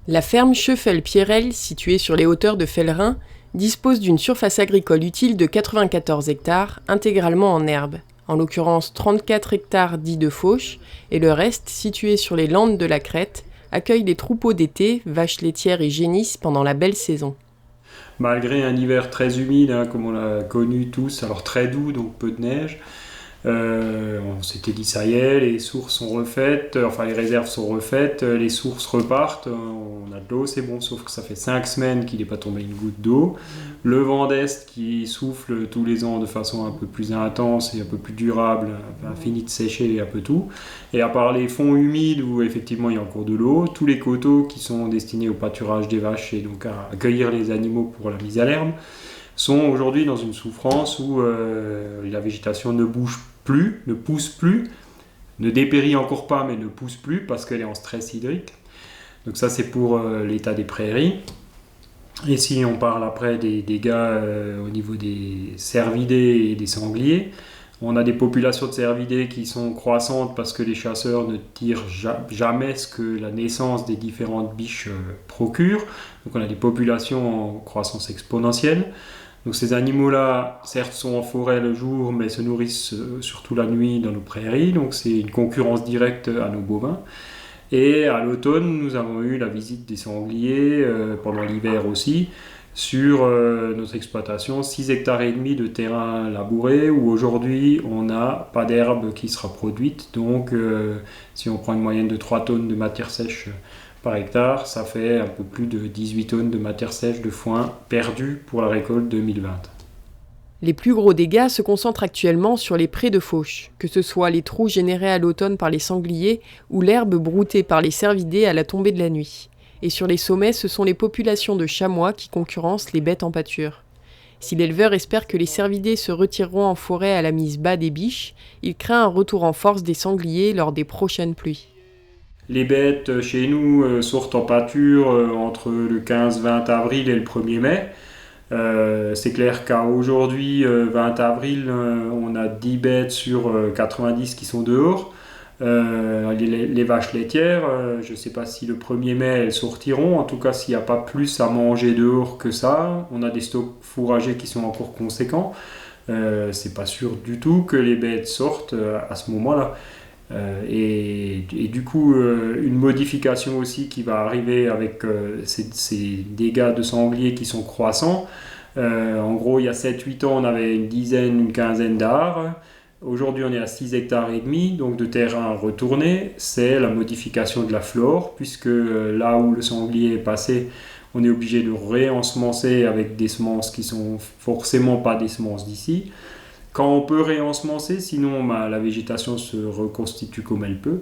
La ferme Schöffel-Pierrel, située sur les hauteurs de Fellerin, dispose d'une surface agricole utile de 94 hectares, intégralement en herbe, en l'occurrence 34 hectares dits de fauche, et le reste, situé sur les landes de la Crête, accueille les troupeaux d'été, vaches laitières et génisses pendant la belle saison. Malgré un hiver très humide, comme on l'a connu tous, alors très doux, donc peu de neige, on s'était dit ça y est, les sources sont refaites, les réserves sont refaites, les sources repartent, on a de l'eau, c'est bon, sauf que ça fait 5 semaines qu'il n'est pas tombé une goutte d'eau. Le vent d'Est qui souffle tous les ans de façon un peu plus intense et un peu plus durable, a fini de sécher un peu tout. Et à part les fonds humides où effectivement il y a encore de l'eau, tous les coteaux qui sont destinés au pâturage des vaches et donc à accueillir les animaux pour la mise à l'herbe, sont aujourd'hui dans une souffrance où la végétation ne bouge plus, ne pousse plus, ne dépérit encore pas mais ne pousse plus parce qu'elle est en stress hydrique. Donc ça c'est pour l'état des prairies. Et si on parle après des dégâts au niveau des cervidés et des sangliers, on a des populations de cervidés qui sont croissantes parce que les chasseurs ne tirent jamais ce que la naissance des différentes biches procure. Donc on a des populations en croissance exponentielle. Donc ces animaux-là, certes, sont en forêt le jour, mais se nourrissent surtout la nuit dans nos prairies. Donc c'est une concurrence directe à nos bovins. Et à l'automne, nous avons eu la visite des sangliers, pendant l'hiver aussi, sur notre exploitation, 6 hectares et demi de terrain labouré, où aujourd'hui on n'a pas d'herbe qui sera produite. Donc si on prend une moyenne de 3 tonnes de matière sèche par hectare, ça fait un peu plus de 18 tonnes de matière sèche de foin perdue pour la récolte 2020. Les plus gros dégâts se concentrent actuellement sur les prés de fauche, que ce soit les trous générés à l'automne par les sangliers ou l'herbe broutée par les cervidés à la tombée de la nuit. Et sur les sommets, ce sont les populations de chamois qui concurrencent les bêtes en pâture. Si l'éleveur espère que les cervidés se retireront en forêt à la mise bas des biches, il craint un retour en force des sangliers lors des prochaines pluies. Les bêtes chez nous sortent en pâture entre le 15-20 avril et le 1er mai. C'est clair qu'à aujourd'hui, 20 avril, on a 10 bêtes sur 90 qui sont dehors. Les vaches laitières, je ne sais pas si le 1er mai elles sortiront, en tout cas s'il n'y a pas plus à manger dehors que ça, on a des stocks fourragers qui sont encore conséquents. C'est pas sûr du tout que les bêtes sortent à ce moment-là. Et du coup, une modification aussi qui va arriver avec ces dégâts de sangliers qui sont croissants. En gros, il y a 7-8 ans, on avait une quinzaine d'ares. Aujourd'hui, on est à 6 hectares et demi, donc de terrain retourné. C'est la modification de la flore, puisque là où le sanglier est passé, on est obligé de réensemencer avec des semences qui sont forcément pas des semences d'ici. Quand on peut réensemencer, sinon la végétation se reconstitue comme elle peut.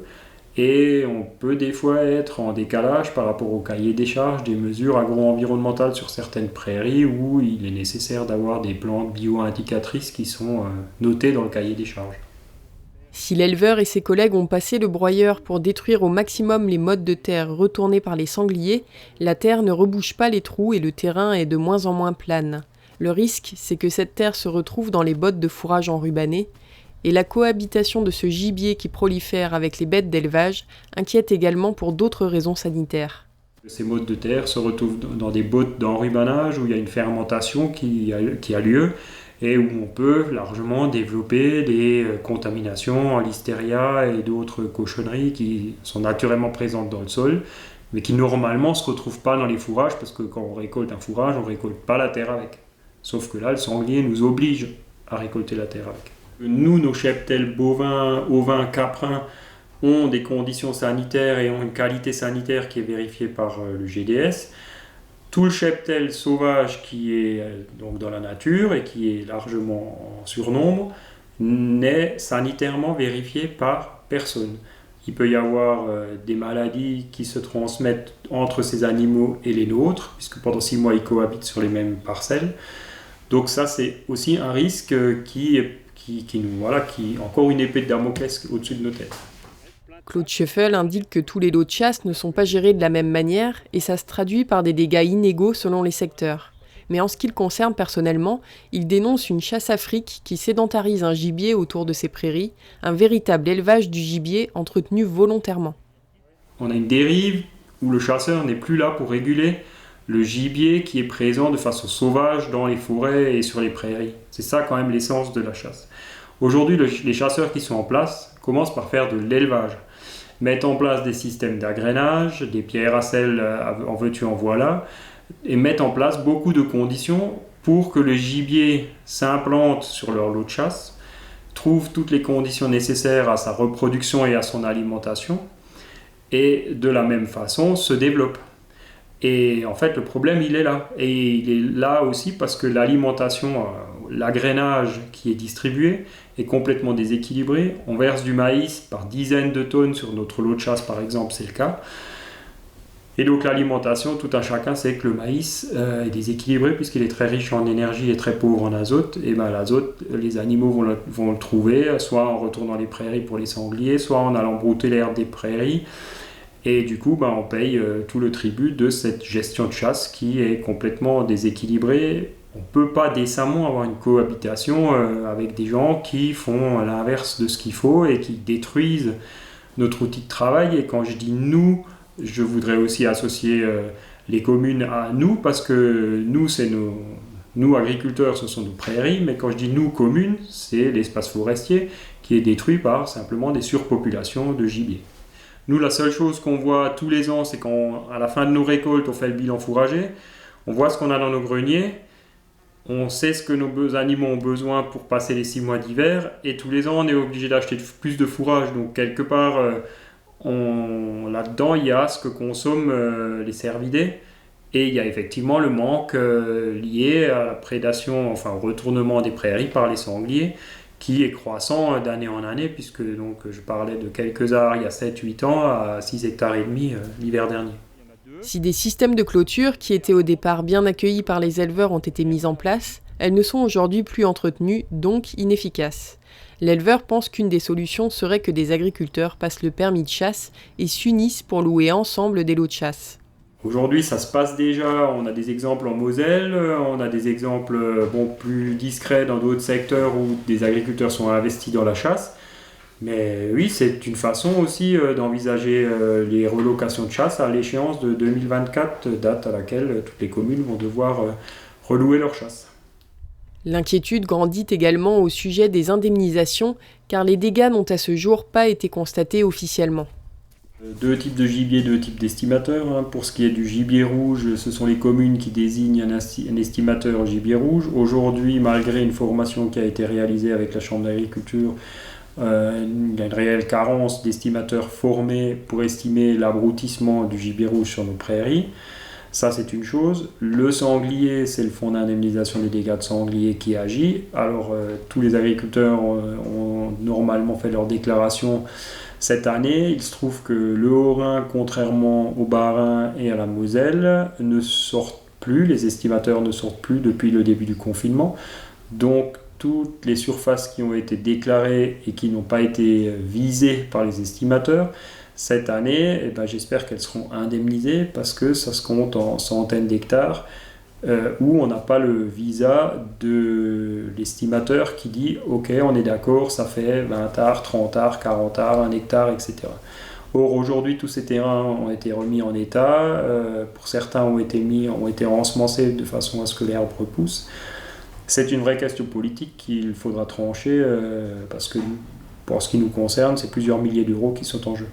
Et on peut des fois être en décalage par rapport au cahier des charges des mesures agro-environnementales sur certaines prairies où il est nécessaire d'avoir des plantes bio-indicatrices qui sont notées dans le cahier des charges. Si l'éleveur et ses collègues ont passé le broyeur pour détruire au maximum les mottes de terre retournées par les sangliers, la terre ne rebouche pas les trous et le terrain est de moins en moins plane. Le risque, c'est que cette terre se retrouve dans les bottes de fourrage enrubannées, et la cohabitation de ce gibier qui prolifère avec les bêtes d'élevage inquiète également pour d'autres raisons sanitaires. Ces mottes de terre se retrouvent dans des bottes d'enrubanage où il y a une fermentation qui a lieu et où on peut largement développer des contaminations en listeria et d'autres cochonneries qui sont naturellement présentes dans le sol, mais qui normalement ne se retrouvent pas dans les fourrages parce que quand on récolte un fourrage, on ne récolte pas la terre avec. Sauf que là, le sanglier nous oblige à récolter la terre avec. Nous, nos cheptels bovins, ovins, caprins ont des conditions sanitaires et ont une qualité sanitaire qui est vérifiée par le GDS. Tout le cheptel sauvage qui est donc dans la nature et qui est largement en surnombre n'est sanitairement vérifié par personne. Il peut y avoir des maladies qui se transmettent entre ces animaux et les nôtres, puisque pendant 6 mois, ils cohabitent sur les mêmes parcelles. Donc ça, c'est aussi un risque qui encore une épée de Damoclès au-dessus de nos têtes. Claude Schöffel indique que tous les lots de chasse ne sont pas gérés de la même manière et ça se traduit par des dégâts inégaux selon les secteurs. Mais en ce qui le concerne personnellement, il dénonce une chasse afrique qui sédentarise un gibier autour de ses prairies, un véritable élevage du gibier entretenu volontairement. On a une dérive où le chasseur n'est plus là pour réguler le gibier qui est présent de façon sauvage dans les forêts et sur les prairies. C'est ça quand même l'essence de la chasse. Aujourd'hui, les chasseurs qui sont en place commencent par faire de l'élevage, mettent en place des systèmes d'agrainage, des pierres à sel en veux-tu en voilà, et mettent en place beaucoup de conditions pour que le gibier s'implante sur leur lot de chasse, trouve toutes les conditions nécessaires à sa reproduction et à son alimentation, et de la même façon se développe. Et en fait, le problème, il est là. Et il est là aussi parce que l'alimentation, l'agrainage qui est distribué est complètement déséquilibré. On verse du maïs par dizaines de tonnes sur notre lot de chasse, par exemple, c'est le cas. Et donc l'alimentation, tout un chacun sait que le maïs est déséquilibré puisqu'il est très riche en énergie et très pauvre en azote. Et bien l'azote, les animaux vont le trouver, soit en retournant les prairies pour les sangliers, soit en allant brouter l'herbe des prairies. Et du coup, on paye tout le tribut de cette gestion de chasse qui est complètement déséquilibrée. On ne peut pas décemment avoir une cohabitation avec des gens qui font l'inverse de ce qu'il faut et qui détruisent notre outil de travail. Et quand je dis nous, je voudrais aussi associer les communes à nous, parce que nous, nous agriculteurs, ce sont nos prairies, mais quand je dis nous, communes, c'est l'espace forestier qui est détruit par simplement des surpopulations de gibier. Nous, la seule chose qu'on voit tous les ans, c'est qu'à la fin de nos récoltes, on fait le bilan fourrager, on voit ce qu'on a dans nos greniers, on sait ce que nos animaux ont besoin pour passer les 6 mois d'hiver, et tous les ans, on est obligé d'acheter plus de fourrage. Donc, quelque part, là-dedans, il y a ce que consomment les cervidés, et il y a effectivement le manque lié à la prédation, enfin au retournement des prairies par les sangliers, qui est croissant d'année en année, puisque donc, je parlais de quelques arts il y a 7-8 ans à 6,5 hectares l'hiver dernier. Si des systèmes de clôture qui étaient au départ bien accueillis par les éleveurs ont été mis en place, elles ne sont aujourd'hui plus entretenues, donc inefficaces. L'éleveur pense qu'une des solutions serait que des agriculteurs passent le permis de chasse et s'unissent pour louer ensemble des lots de chasse. Aujourd'hui, ça se passe déjà, on a des exemples en Moselle, on a des exemples plus discrets dans d'autres secteurs où des agriculteurs sont investis dans la chasse. Mais oui, c'est une façon aussi d'envisager les relocations de chasse à l'échéance de 2024, date à laquelle toutes les communes vont devoir relouer leur chasse. L'inquiétude grandit également au sujet des indemnisations, car les dégâts n'ont à ce jour pas été constatés officiellement. 2 types de gibier, 2 types d'estimateurs. Pour ce qui est du gibier rouge, ce sont les communes qui désignent un estimateur gibier rouge. Aujourd'hui, malgré une formation qui a été réalisée avec la Chambre d'agriculture, il y a une réelle carence d'estimateurs formés pour estimer l'abrutissement du gibier rouge sur nos prairies. Ça, c'est une chose. Le sanglier, c'est le fonds d'indemnisation des dégâts de sanglier qui agit. Alors, tous les agriculteurs ont normalement fait leur déclaration cette année. Il se trouve que le Haut-Rhin, contrairement au Bas-Rhin et à la Moselle, ne sortent plus, les estimateurs ne sortent plus depuis le début du confinement. Donc, toutes les surfaces qui ont été déclarées et qui n'ont pas été visées par les estimateurs, cette année, j'espère qu'elles seront indemnisées parce que ça se compte en centaines d'hectares où on n'a pas le visa de l'estimateur qui dit « Ok, on est d'accord, ça fait 20 arts, 30 arts, 40 arts, 1 hectare, etc. » Or, aujourd'hui, tous ces terrains ont été remis en état. Pour certains, ont été ensemencés de façon à ce que l'herbe repousse. C'est une vraie question politique qu'il faudra trancher parce que, pour ce qui nous concerne, c'est plusieurs milliers d'euros qui sont en jeu.